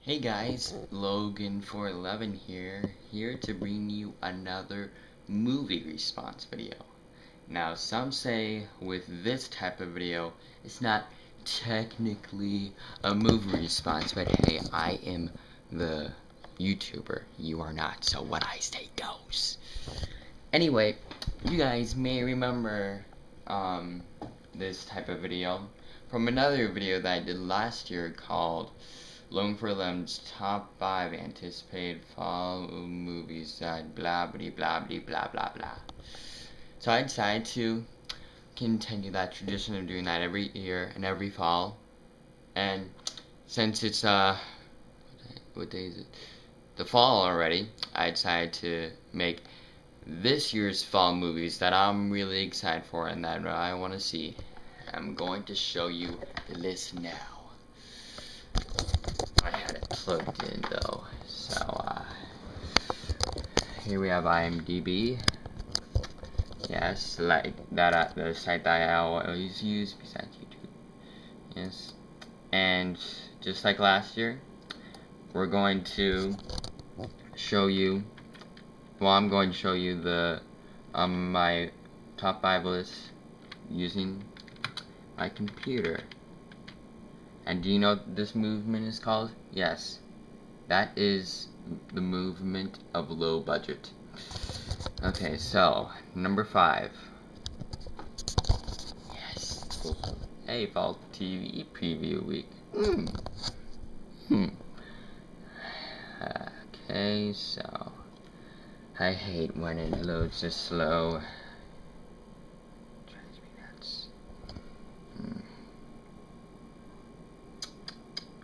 Hey guys, logon411 here to bring you another movie response video. Now some say with this type of video, it's not technically a movie response, but hey, I am the YouTuber, you are not, so what I say goes. Anyway, you guys may remember this type of video from another video that I did last year called logon411's top 5 anticipated fall movies that blah blah blah blah blah blah blah. So I decided to continue that tradition of doing that every year and every fall. And since it's what day is it? The fall already, I decided to make this year's fall movies that I'm really excited for and that I want to see. I'm going to show you the list now. I had it plugged in though, so here we have IMDb. Yes, like that the site that I always use besides YouTube. Yes, and just like last year, we're going to show you. Well, I'm going to show you the my top 5 list using my computer. And do you know what this movement is called? Yes, that is the movement of low budget. Okay, so number 5. Yes. Hey, fall TV preview week. Okay, so I hate when it loads this slow. Drives me nuts.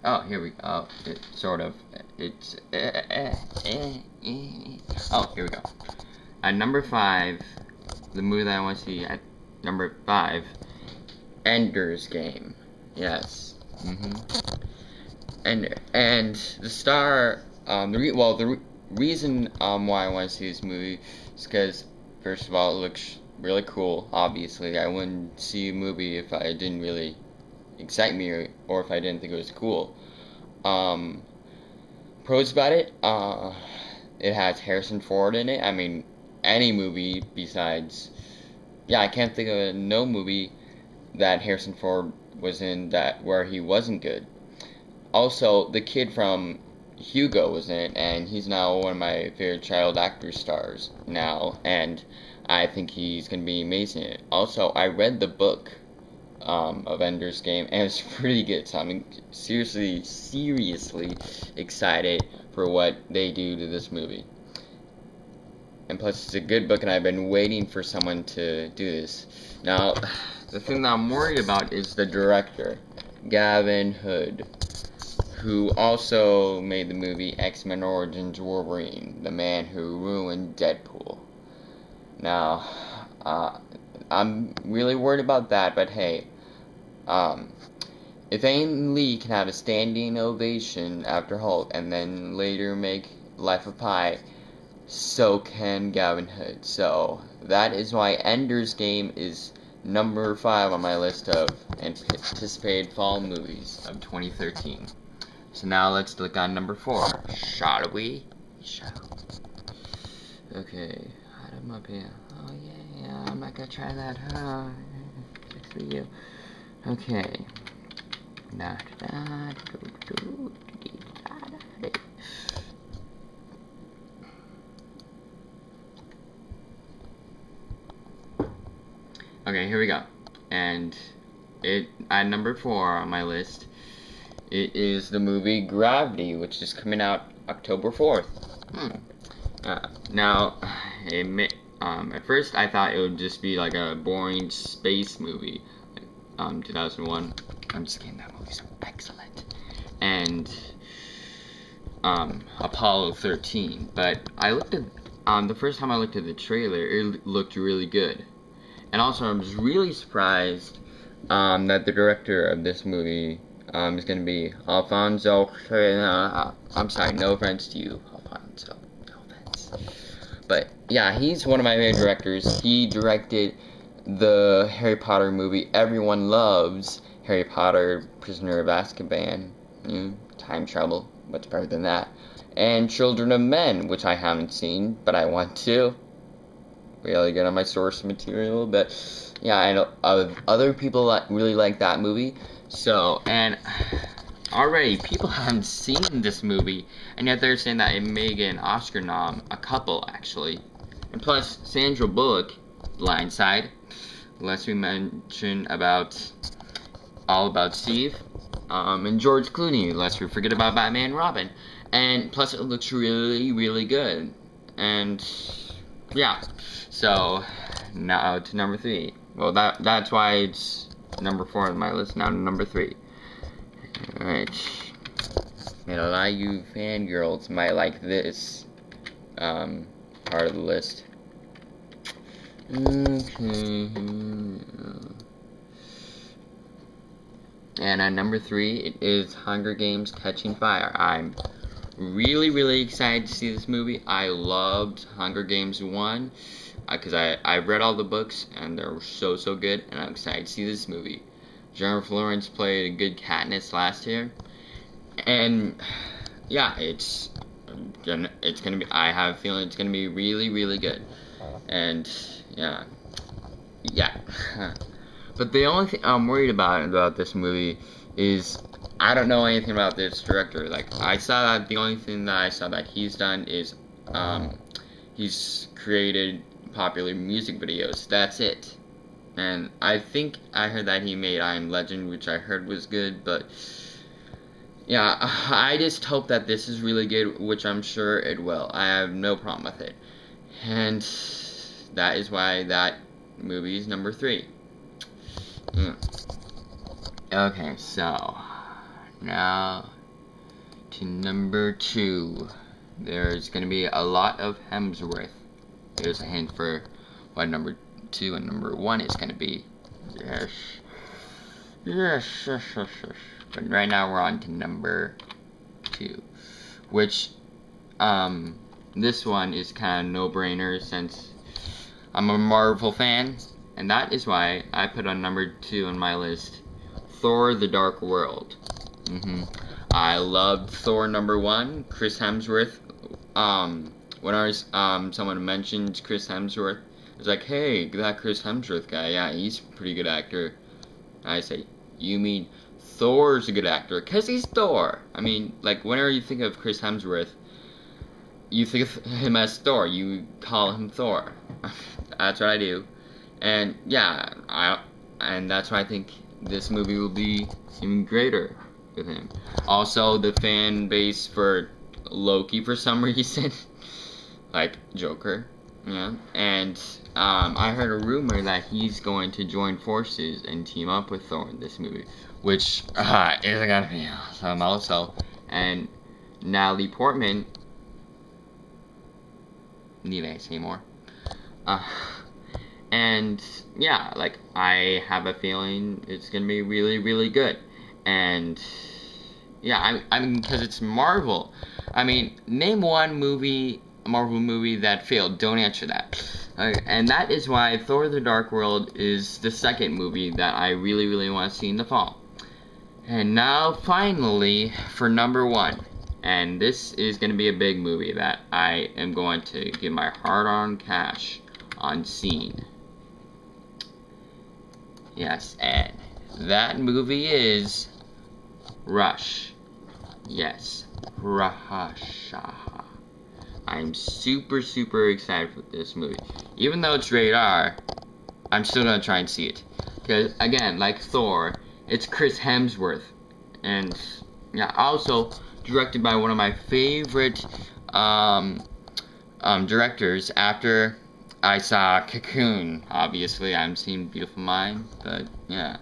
Oh, here we go. Oh, it sort of. It's. Oh, here we go. At number 5, the movie that I want to see at number 5, Ender's Game. Yes. And the star. The reason why I want to see this movie is because, first of all, it looks really cool. Obviously, I wouldn't see a movie if I didn't really excite me or if I didn't think it was cool. Pros about it, it has Harrison Ford in it. I mean, any movie besides, I can't think of no movie that Harrison Ford was in that where he wasn't good. Also, the kid from Hugo was in it, and he's now one of my favorite child actor stars now, and I think he's gonna be amazing in it. Also, I read the book of Ender's Game, and it's pretty good, so I'm seriously excited for what they do to this movie. And plus, it's a good book, and I've been waiting for someone to do this. Now, the thing that I'm worried about is the director, Gavin Hood, who also made the movie X-Men Origins Wolverine, the man who ruined Deadpool. Now, I'm really worried about that, but hey, if Ang Lee can have a standing ovation after Hulk and then later make Life of Pi, so can Gavin Hood. So that is why Ender's Game is number 5 on my list of anticipated fall movies of 2013. So now let's look on number 4. Shall we? Shall. Okay, hide him up here. Oh yeah, I'm not gonna try that. Six for you. Okay. Okay, here we go. And at number 4 on my list, it is the movie Gravity, which is coming out October 4th. Now, at first I thought it would just be like a boring space movie, 2001. I'm just kidding, that movie's excellent. And Apollo 13. But I looked at the first time I looked at the trailer, it looked really good. And also, I was really surprised that the director of this movie is going to be Alfonso. I'm sorry, no offense to you, Alfonso. No offense. But yeah, he's one of my favorite directors. He directed the Harry Potter movie everyone loves, Harry Potter, Prisoner of Azkaban. time travel. Much better than that. And Children of Men, which I haven't seen, but I want to. Really get on my source material, but yeah, I know other people really like that movie. So, and already people haven't seen this movie, and yet they're saying that it may get an Oscar nom, a couple actually. And plus, Sandra Bullock, Blindside, lest we mention about All About Steve, and George Clooney, lest we forget about Batman and Robin. And plus, it looks really, really good. And yeah, so now to number 3. Well, that's why it's number 4 on my list. Now to number 3. Alright. And a lot of you fangirls might like this part of the list. Okay. And at number 3, it is Hunger Games: Catching Fire. I'm really, really excited to see this movie. I loved Hunger Games 1 because I read all the books and they're so good, and I'm excited to see this movie. Jennifer Lawrence played a good Katniss last year, and yeah, it's gonna be. I have a feeling it's gonna be really, really good, and yeah. But the only thing I'm worried about this movie is I don't know anything about this director. Like, I saw that the only thing that I saw that he's done is he's created popular music videos. That's it. And I think I heard that he made I Am Legend, which I heard was good, but yeah, I just hope that this is really good, which I'm sure it will. I have no problem with it. And that is why that movie is number 3. Okay, so now to number 2. There's going to be a lot of Hemsworth. Here's a hint for what number 2 and number 1 is going to be. Yes. But right now we're on to number 2, which this one is kind of no-brainer since I'm a Marvel fan, and that is why I put on number 2 on my list Thor: The Dark World. I loved Thor number 1, Chris Hemsworth. When someone mentioned Chris Hemsworth, it was like, hey, that Chris Hemsworth guy, yeah, he's a pretty good actor. I say, you mean Thor's a good actor? 'Cause he's Thor. I mean, like, whenever you think of Chris Hemsworth, you think of him as Thor. You call him Thor. That's what I do. And yeah, and that's why I think this movie will be even greater with him. Also, the fan base for Loki for some reason, like Joker, yeah. And I heard a rumor that he's going to join forces and team up with Thor in this movie, which is gonna be awesome also. And Natalie Portman. Need I say more? And yeah, like, I have a feeling it's gonna be really, really good. And yeah, I mean, because it's Marvel. I mean, name one Marvel movie that failed. Don't answer that. Okay, and that is why Thor: The Dark World is the second movie that I really, really want to see in the fall. And now, finally, for number 1. And this is going to be a big movie that I am going to give my hard-earned cash on seeing. Yes, and that movie is Rush. Yes, Rush. I'm super, super excited for this movie. Even though it's rated R, I'm still going to try and see it. Because, again, like Thor, it's Chris Hemsworth. And, yeah, also directed by one of my favorite directors after I saw Cocoon. Obviously, I haven't seen Beautiful Mind, but yeah.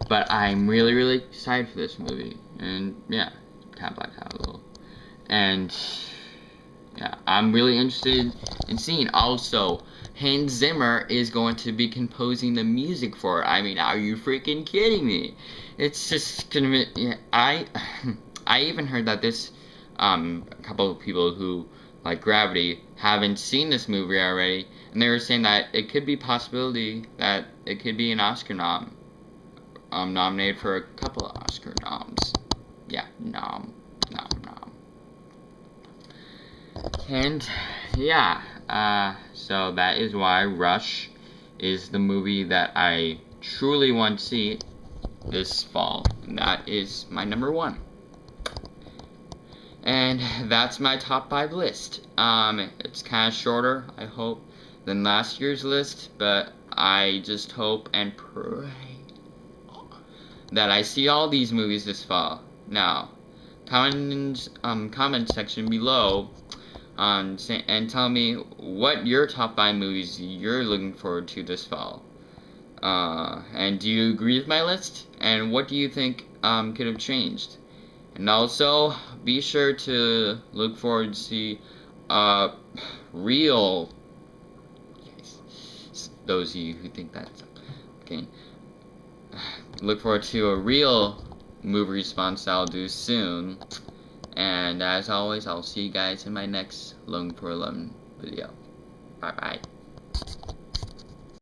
But I'm really, really excited for this movie. And yeah, kind of blacked out a little. And yeah, I'm really interested in seeing. Also, Hans Zimmer is going to be composing the music for it. I mean, are you freaking kidding me? It's just gonna be, yeah, I even heard that this, a couple of people who like Gravity haven't seen this movie already, and they were saying that it could be a possibility that it could be an Oscar nominated for a couple of Oscar noms. Yeah, And yeah, so that is why Rush is the movie that I truly want to see this fall. And that is my number 1. And that's my top 5 list. It's kind of shorter, I hope, than last year's list, but I just hope and pray that I see all these movies this fall. Now, comment section below, and tell me what your top 5 movies you're looking forward to this fall. And do you agree with my list? And what do you think could have changed? And also, be sure to look forward to see real. Those of you who think that's okay. Look forward to a real movie response I'll do soon. And as always, I'll see you guys in my next logon411's video. Bye bye.